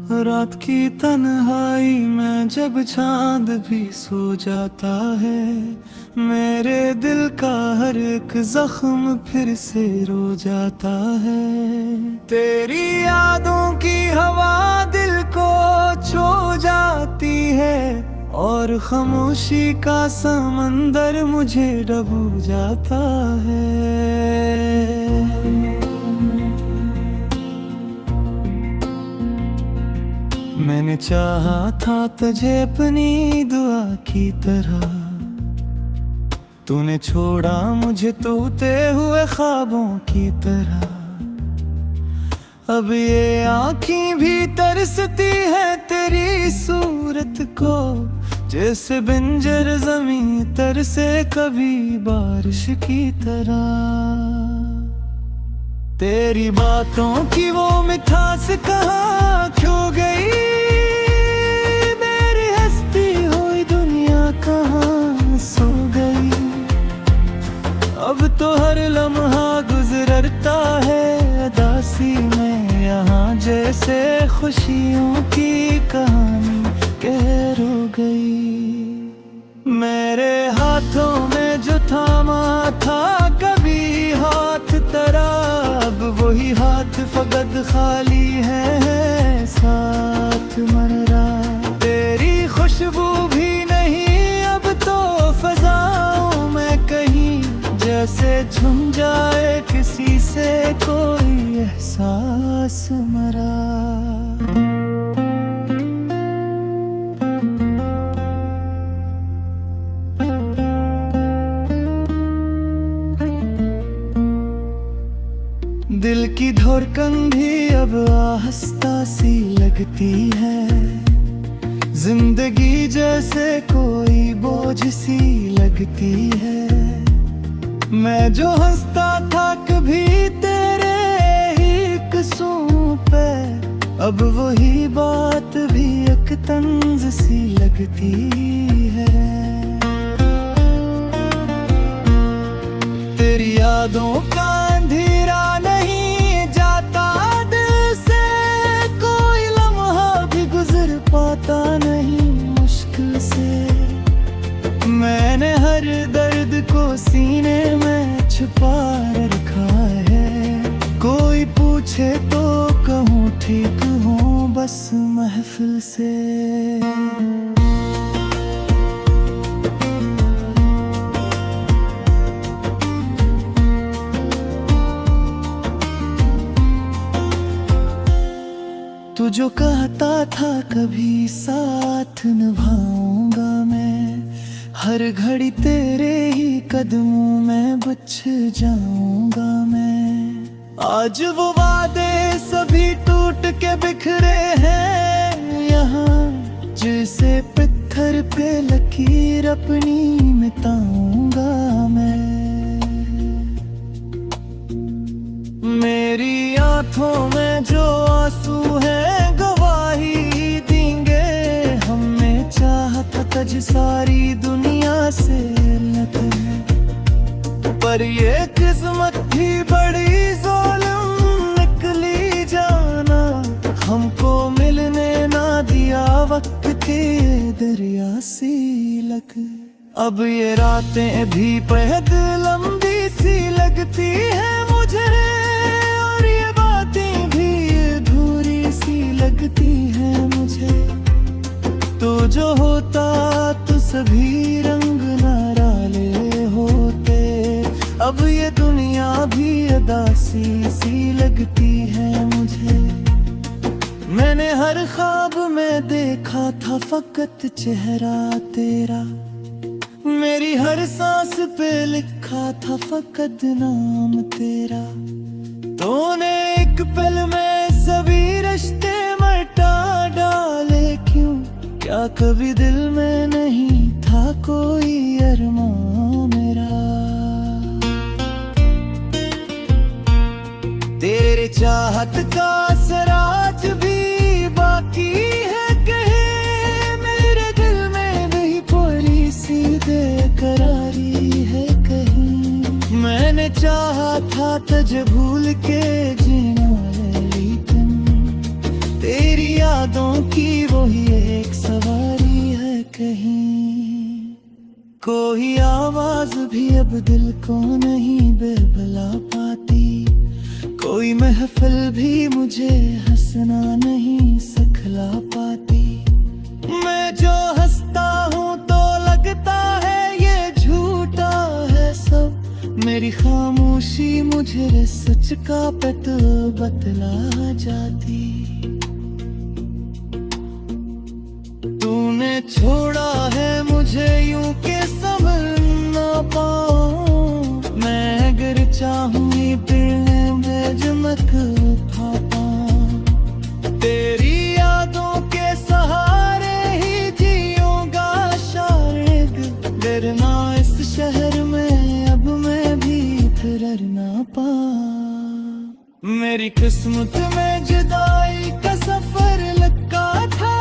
रात की तन्हाई में जब चांद भी सो जाता है, मेरे दिल का हर एक जख्म फिर से रो जाता है। तेरी यादों की हवा दिल को छू जाती है, और खामोशी का समंदर मुझे डूबा जाता है। मैंने चाहा था तुझे अपनी दुआ की तरह, तूने छोड़ा मुझे टूटे हुए ख्वाबों की तरह। अब ये आँखें भी तरसती है तेरी सूरत को, जैसे बंजर ज़मीं तरसे कभी बारिश की तरह। तेरी बातों की वो मिठास कहाँ खो गई, मेरी हंसती हुई दुनिया कहाँ सो गई। अब तो हर लम्हा गुजरता है उदासी में, यहाँ जैसे खुशियों की कहानी कह रो गई। मेरे हाथों में जो थामा था कभी हाथ तेरा, अब वही हाथ फकत खाली है साथ मरा। तेरी खुशबू भी नहीं अब तो फजाओं में कहीं, जैसे झूम जाए किसी से कोई एहसास मरा। दिल की धड़कन भी अब आहिस्ता सी लगती है, जिंदगी जैसे कोई बोझ सी लगती है। मैं जो हंसता था कभी तेरे ही किस्सों पे, अब वही बात भी एक तंज सी लगती है। तेरी यादों का अंधेरा नहीं जाता दिल से, कोई लम्हा भी गुजर पाता नहीं मुश्किल से। मैंने हर दर्द को सीने में छुपा रखा है, कोई पूछे तो कहूँ ठीक हूँ बस महफिल से। तू जो कहता था कभी साथ निभाऊंगा मैं, हर घड़ी तेरे ही कदमों में बच जाऊंगा मैं। आज वो वादे सभी टूट के बिखरे हैं यहाँ, जैसे पत्थर पे लकीर अपनी मिटाऊंगा मैं। मेरी आंखों में जो आंसू है गवाही देंगे, हमें चाहता तुझ सारी दुनिया से अलग है, पर ये किस्मत भी बड़ी ज़ालिम निकली जाना। हमको मिलने ना दिया वक्त के दरिया सी लग, अब ये रातें भी बेहद लंबी सी लगती है मुझे, और ये बातें भी अधूरी सी लगती है मुझे। तो जो होता तो सभी रंग नाराले होते, अब ये दुनिया भी अदासी सी लगती है मुझे। मैंने हर ख्वाब में देखा था फकत चेहरा तेरा, मेरी हर सांस पे लिखा था फकत नाम तेरा। तूने एक पल में सभी रिश्ते मिटा डाले क्यों, क्या कभी दिल में नहीं था कोई अरमान मेरा। तेरे चाहत का सराज भी बाकी है कहे, मेरे दिल में भी पड़ी सी बेकरारी है कहीं। मैंने चाहा था तुझे भूल के जीना, लेकिन तेरी यादों की वही एक सवारी है कहीं। कोई आवाज भी अब दिल को नहीं बेबला पाती, कोई महफिल भी मुझे हंसना नहीं सिखला पाती। मैं जो हंसता हूँ तो लगता है ये झूठा है सब, मेरी खामोशी मुझे सच का पत बतला जाती। तूने छोड़ा है मुझे यूं के संभल ना पाऊं, मैं अगर चाहूं पीने में जमक उठाता। तेरी यादों के सहारे ही जीऊंगा शायद, डरना इस शहर में अब मैं भी ठहर ना पा। मेरी किस्मत में जुदाई का सफर लगा था,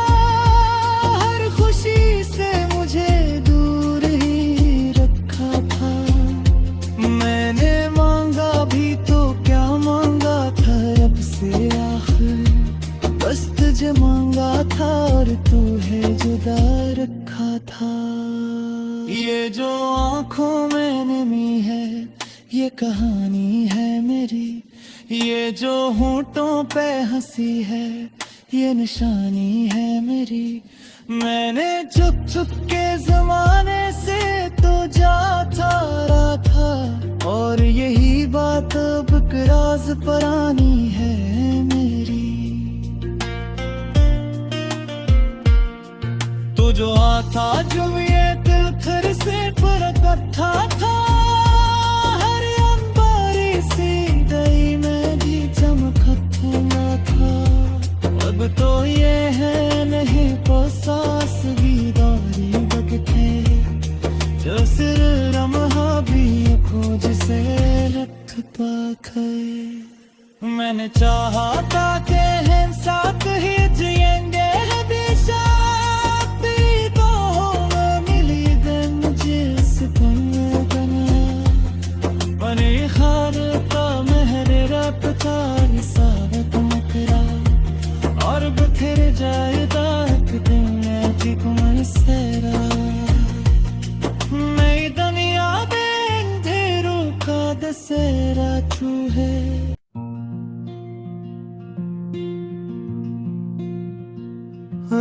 हर खुशी से मुझे दूर ही रखा था। मैंने मांगा भी तो क्या मांगा था रब से आखिर, बस तुझे मांगा था और तू है जुदा रखा था। ये जो आंखों में नमी है ये कहानी है मेरी, ये जो होंठों पे हंसी है ये निशानी है मेरी। मैंने छुप छुप के जमाने से तो जाता रहा था, और यही बात अब राज परानी है मेरी। तो जो आता जो ये दिल फिर से पर इकट्ठा था, हर अंबारी सी दई में भी चमकता था। अब तो ये है नहीं सास बीदारी बगते, जो सिर रमहा भी खोज से रख पाखे। मैंने चाहा था कि हम साथ ही जिएंगे हमेशा, तेरी बाहों में मिली दे मुझे बने खार का मेहरे रब का सावत मकरा, और बिखर जाएगा एक दिन सेरा। नई दुनिया में अंधेरों का दशहरा तू है।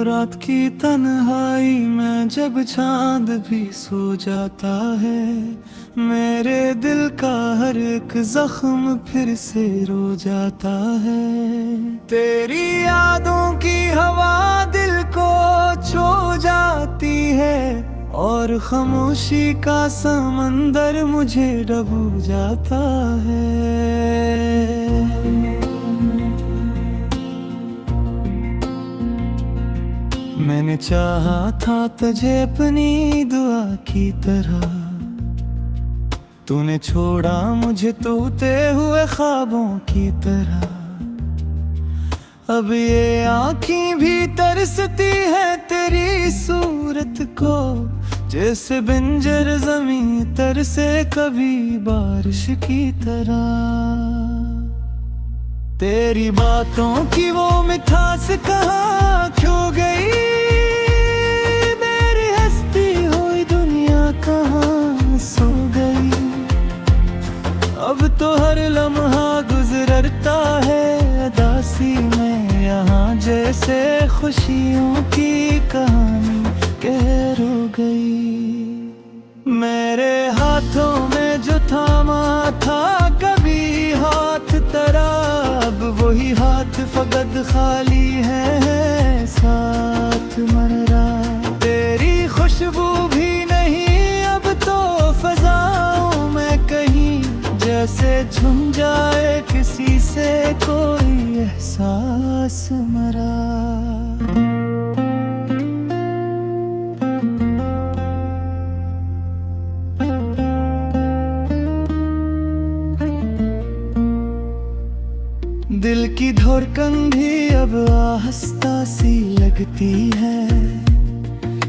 रात की तन्हाई में जब चांद भी सो जाता है, मेरे दिल का हर एक जख्म फिर से रो जाता है। तेरी यादों की हवा दिल को छू जाती है, और खामोशी का समंदर मुझे डूबा जाता है। मैंने चाहा था तुझे अपनी दुआ की तरह, तूने छोड़ा मुझे टूटे हुए ख्वाबों की तरह। अब ये आँखें भी तरसती है तेरी सूरत को, जैसे बंजर ज़मीं तरसे कभी बारिश की तरह। तेरी बातों की वो मिठास कहाँ खो गई, मेरी हस्ती हुई दुनिया कहाँ सो गई। अब तो हर लम्हा गुजरता है उदासी में यहाँ, जैसे खुशियों की कहानी कह रो गई। मेरे हाथों में जो थामा था कभी हाथ तेरा, अब वही हाथ फकत खाली है साथ मरा। तेरी खुशबू भी नहीं अब तो फजाओं में कहीं, जैसे झूम जाए किसी से कोई एहसास मरा। दिल की धड़कन भी अब आहिस्ता सी लगती है,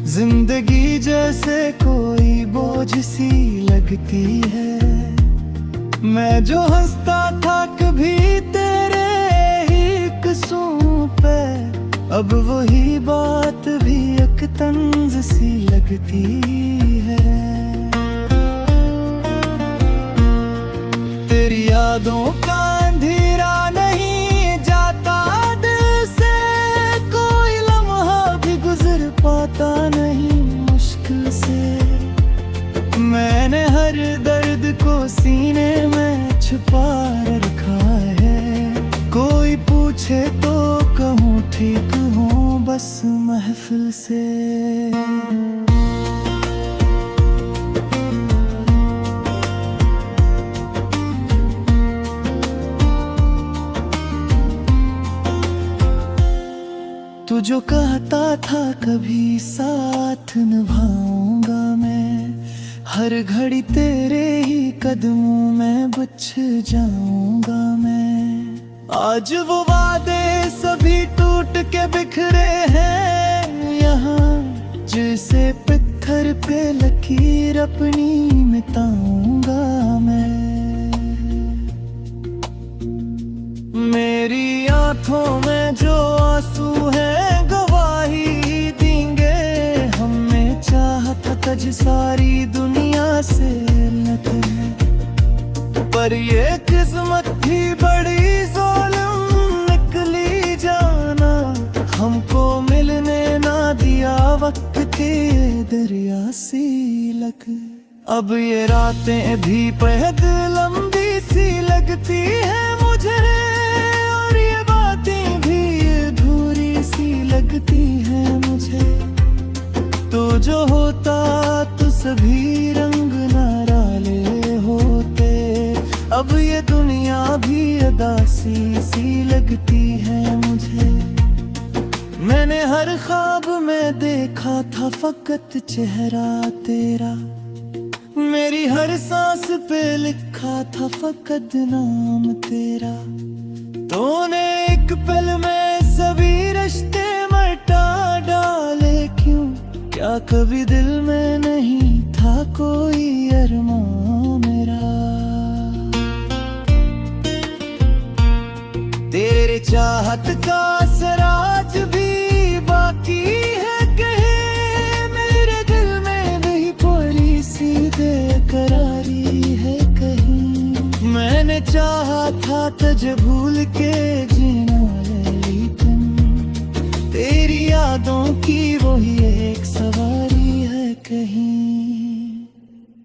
जिंदगी जैसे कोई बोझ सी लगती है। मैं जो हंसता था कभी तेरे ही किस्सों पे, अब वही बात भी एक तंज सी लगती है। तेरी यादों का अंधेरा नहीं जाता दिल से, कोई लम्हा भी गुजर पाता नहीं मुश्किल से। मैंने हर दर्द को सीने में छुपा रखा है, कोई पूछे तो कहूँ ठीक हूँ बस महफिल से। तू जो कहता था कभी साथ निभाऊंगा मैं, हर घड़ी तेरे ही कदमों में बिछ जाऊंगा मैं। आज वो वादे सभी टूट के बिखरे हैं यहाँ, जैसे पत्थर पे लकीर अपनी मिटाऊंगा मैं। मेरी आंखों में जो आंसू है गवाही देंगे, हमें चाहता तज सारी दुनिया से लग है, पर ये किस्मत भी बड़ी ज़ालिम निकली जाना, हमको मिलने ना दिया वक्त के दरिया सी लग। अब ये रातें भी बेहद लंबी सी लगती है मुझे, और ये बातें भी अधूरी सी लगती है मुझे। तो जो होता तो सभी रंग नाराले होते, अब ये दुनिया भी अदासी सी लगती है मुझे। मैंने हर ख्वाब में देखा था फकत चेहरा तेरा, मेरी हर सांस पे लिखा था फकत नाम तेरा। तूने एक पल में सभी रिश्ते मिटा डाले क्यों, क्या कभी दिल में नहीं था कोई अरमान मेरा। तेरे चाहत का असर आज भी बाकी है कहीं, मेरे दिल में भी थोड़ी सी बेकरारी है कहीं। मैंने चाहा था तुझे भूल के जीना, लेकिन तेरी यादों की वही एक सवारी है कहीं।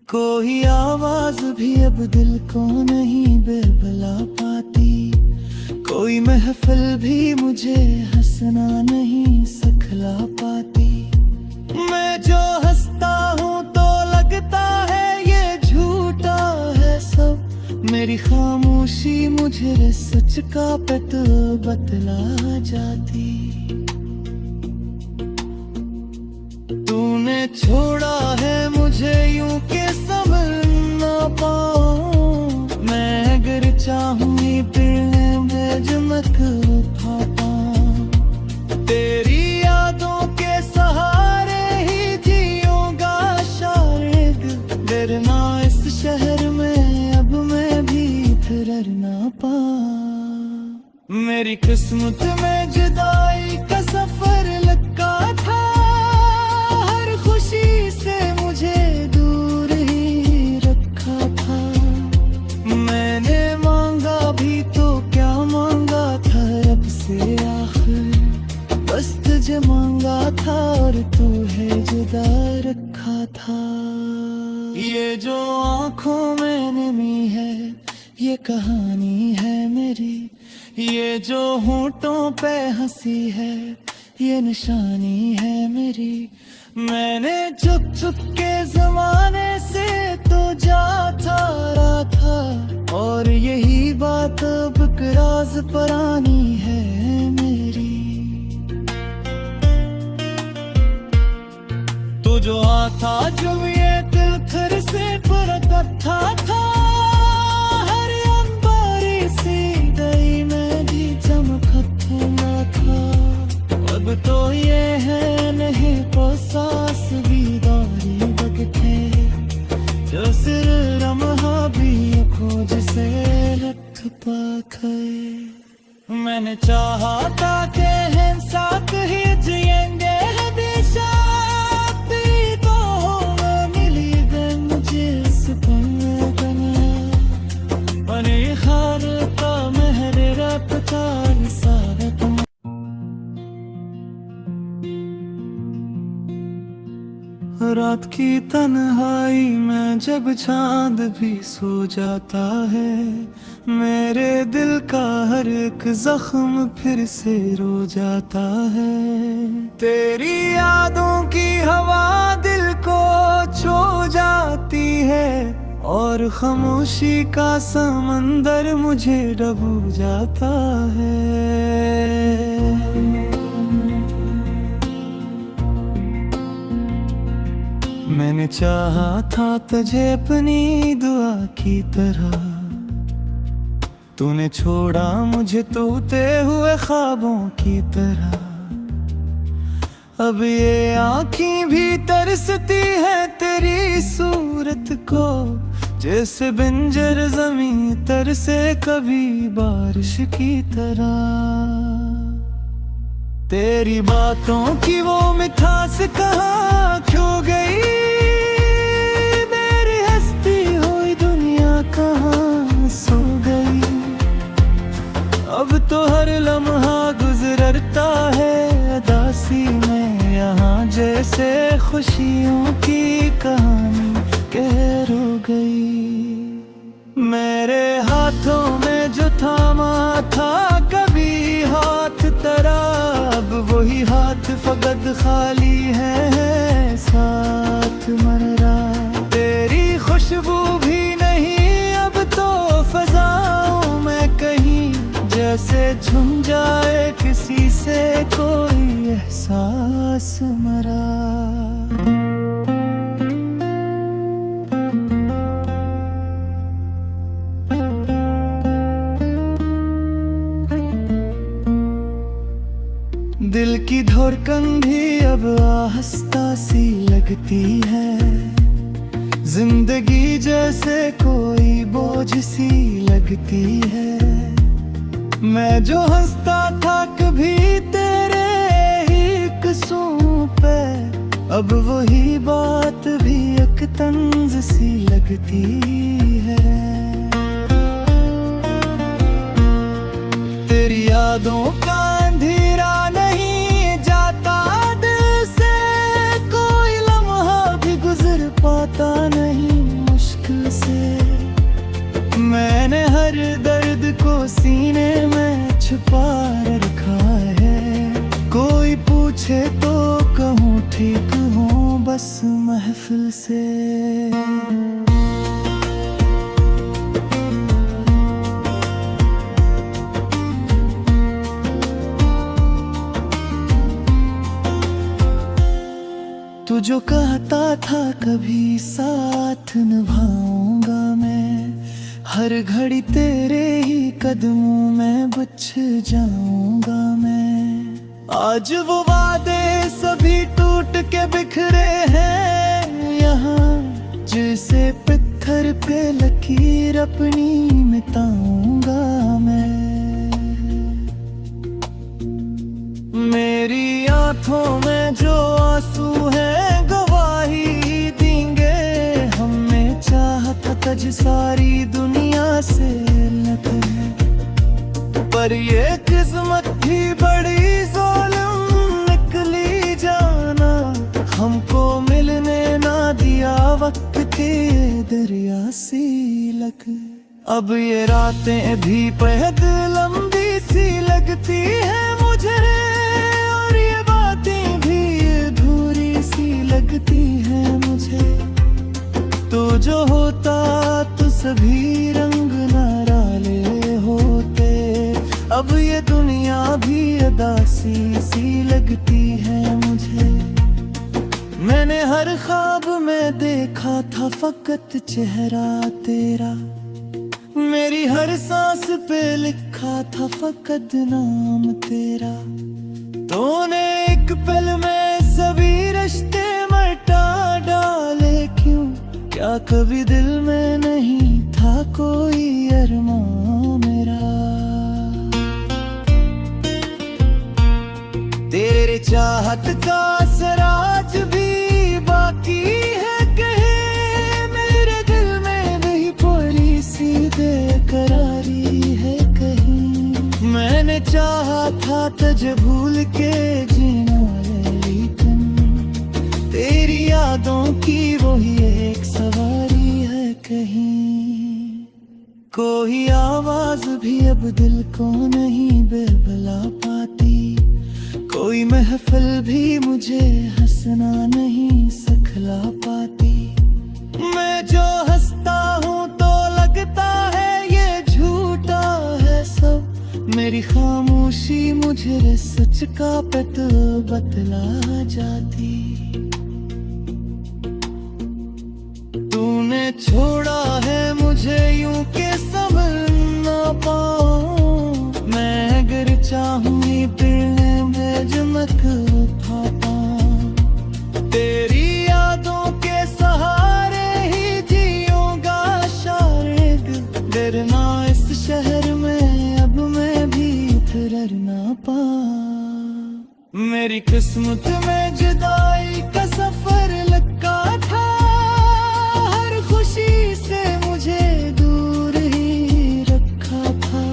कोई आवाज भी अब दिल को नहीं बेबला पाती, कोई महफिल भी मुझे हंसना नहीं सिखला पाती। मैं जो हंसता हूँ तो लगता है ये झूठा है सब, मेरी खामोशी मुझे सच का पत बतला जाती। तूने छोड़ा है मुझे यूं के समझ ना पाऊं, मैं अगर चाहूँ तेरी यादों के सहारे ही जियूंगा शायद, डरना इस शहर में अब मैं भी ठहर ना पाऊं। मेरी किस्मत में जुदाई का सफर लगा था, हर खुशी से मुझे दूर ही रखा था। मैंने मांगा भी तो क्या मांगा था रब से आखिर, बस तुझे मांगा था और तू है जुदा रखा था। ये जो आँखों में नमी है ये कहानी है मेरी, ये जो होंठों पे हंसी है ये निशानी है मेरी। मैंने चुप चुप के जमाने से तो जाता रहा था, और यही बात अब राज परानी है मेरी। तो जो आता जब ये दिल फिर से परतता था, हर अंबारी सी दई में भी चमकता था। अब तो ये है नहीं सास बीदारी बगते, जो सिर रमहा भी खोज से लठ पाखे। मैंने चाहा था कि हम साथ ही जिएंगे हमेशा, तेरी बाहों में मिली गई मुझे सुकून, बने खार का मेहरे रफ्तार सारे तुम। रात की तन्हाई में जब चांद भी सो जाता है, मेरे दिल का हर एक जख्म फिर से रो जाता है। तेरी यादों की हवा दिल को छू जाती है, और खामोशी का समंदर मुझे डूबा जाता है। मैंने चाहा था तुझे अपनी दुआ की तरह, तूने छोड़ा मुझे टूटे हुए ख्वाबों की तरह। अब ये आँखें भी तरसती है तेरी सूरत को, जैसे बंजर ज़मीं तरसे कभी बारिश की तरह। तेरी बातों की वो मिठास कहाँ खो गई, मेरी हस्ती हुई दुनिया कहाँ सो गई। अब तो हर लम्हा गुजरता है उदासी में, यहाँ जैसे खुशियों की कहानी कह रो गई। मेरे हाथों में जो थामा था कभी हाथ तेरा, अब वही हाथ फकत खाली है साथ मरा। तेरी खुशबू भी नहीं अब तो फजाओं में कहीं, जैसे झूम जाए किसी से कोई एहसास मरा। दिल की धड़कन भी अब आहिस्ता सी लगती है, जिंदगी जैसे कोई बोझ सी लगती है। मैं जो हंसता था कभी तेरे ही किस्सों पे, अब वही बात भी एक तंज सी लगती है। तेरी यादों का अंधेरा नहीं जाता दिल से, कोई लम्हा भी गुजर पाता नहीं मुश्किल से। मैंने हर दर्द को सीने में छुपा रखा है, कोई पूछे तो कहूँ ठीक हूँ बस महफिल से। तू जो कहता था कभी साथ निभाऊंगा मैं, हर घड़ी तेरे ही कदमों में बच जाऊंगा मैं। आज वो वादे सभी टूट के बिखरे हैं यहाँ, जैसे पत्थर पे लकीर अपनी मिटाऊंगा मैं। मेरी आंखों में जो आंसू है गवाही देंगे, हमें चाहता तज सारी दुनिया से लग है, पर ये किस्मत भी बड़ी ज़ालिम निकली जाना, हमको मिलने ना दिया वक्त के दरिया सी लग। अब ये रातें भी बेहद लंबी सी लगती है मुझे, और ये बातें भी अधूरी सी लगती है मुझे। तो जो होता तो सभी रंग नाराले होते, अब ये दुनिया भी अदासी सी लगती है मुझे। मैंने हर ख्वाब में देखा था फकत चेहरा तेरा, मेरी हर सांस पे लिखा था फकत नाम तेरा। तूने एक पल में सभी रिश्ते मिटा डाले क्यों, क्या कभी दिल में नहीं था कोई अरमान मेरा। चाहत का असर आज भी बाकी है कहे मेरे दिल में वही पूरी सी बेकरारी है कहीं। मैंने चाहा था तुझे भूल के जीना लेकिन तेरी यादों की वही एक सवारी है कहीं। कोई आवाज भी अब दिल को नहीं बेबला पाती, कोई महफिल भी मुझे हंसना नहीं सिखला पाती। मैं जो हंसता हूँ तो लगता है ये झूठा है सब, मेरी खामोशी मुझे सच का पता बतला जाती। तूने छोड़ा है मुझे यूं के समझ ना पाऊं, मैं अगर चाहूँ तेरी यादों के सहारे ही जियूंगा शायद। डरना इस शहर में अब मैं भी उतर ना पाऊं। मेरी किस्मत में जुदाई का सफर लगा था, हर खुशी से मुझे दूर ही रखा था।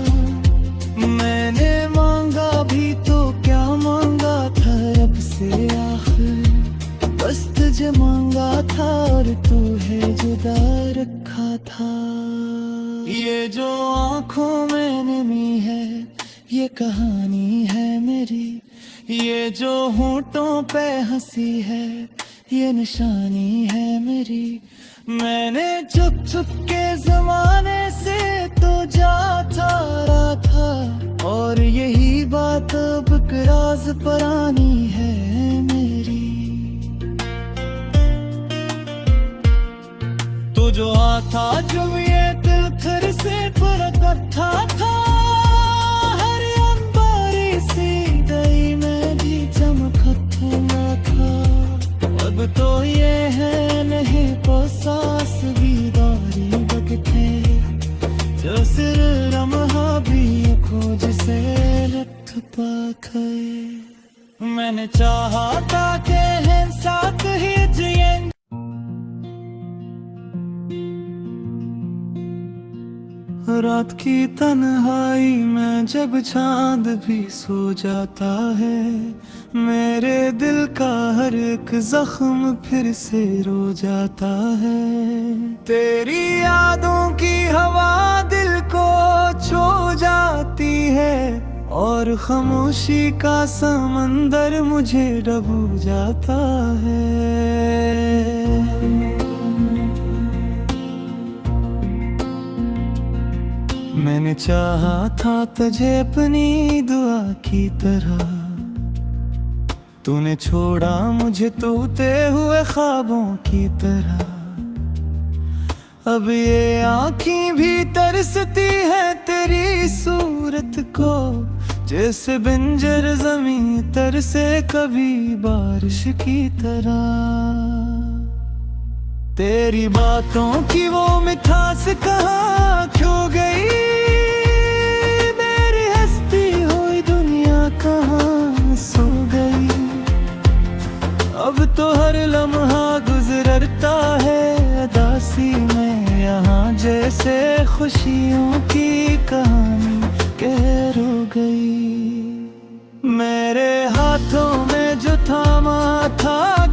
मैंने मांगा भी तो क्या मांगा था रब से आखिर, बस तुझे मांगा था और तू है जुदा रखा था। ये जो आँखों में नमी है ये कहानी है मेरी, ये जो होंठों पे हंसी है ये निशानी है मेरी। मैंने छुप छुप के जमाने से तो जाता रहा था, और यही बात अब राज परानी है मेरी। तो जो आता जब ये दिल फिर से पर इकट्ठा था, हर अंबारी सी गई में भी चमकता था। अब तो ये है नहीं पसास बीदारी बगते, जो सिर रमहा भी खोज से रख पाखे। मैंने चाहा था कि हम साथ ही जिएंगे, रात की तन्हाई में जब चांद भी सो जाता है, मेरे दिल का हर एक जख्म फिर से रो जाता है। तेरी यादों की हवा दिल को छू जाती है, और खामोशी का समंदर मुझे डूबा जाता है। मैंने चाहा था तुझे अपनी दुआ की तरह, तूने छोड़ा मुझे टूटे हुए ख्वाबों की तरह। अब ये आँखें भी तरसती है तेरी सूरत को, जैसे बंजर ज़मीं तरसे कभी बारिश की तरह। तेरी बातों की वो मिठास कहाँ खो गई, मेरी हस्ती हुई दुनिया कहाँ सो गई। अब तो हर लम्हा गुजरता है उदासी में, यहाँ जैसे खुशियों की कहानी कह रो गई। मेरे हाथों में जो थामा था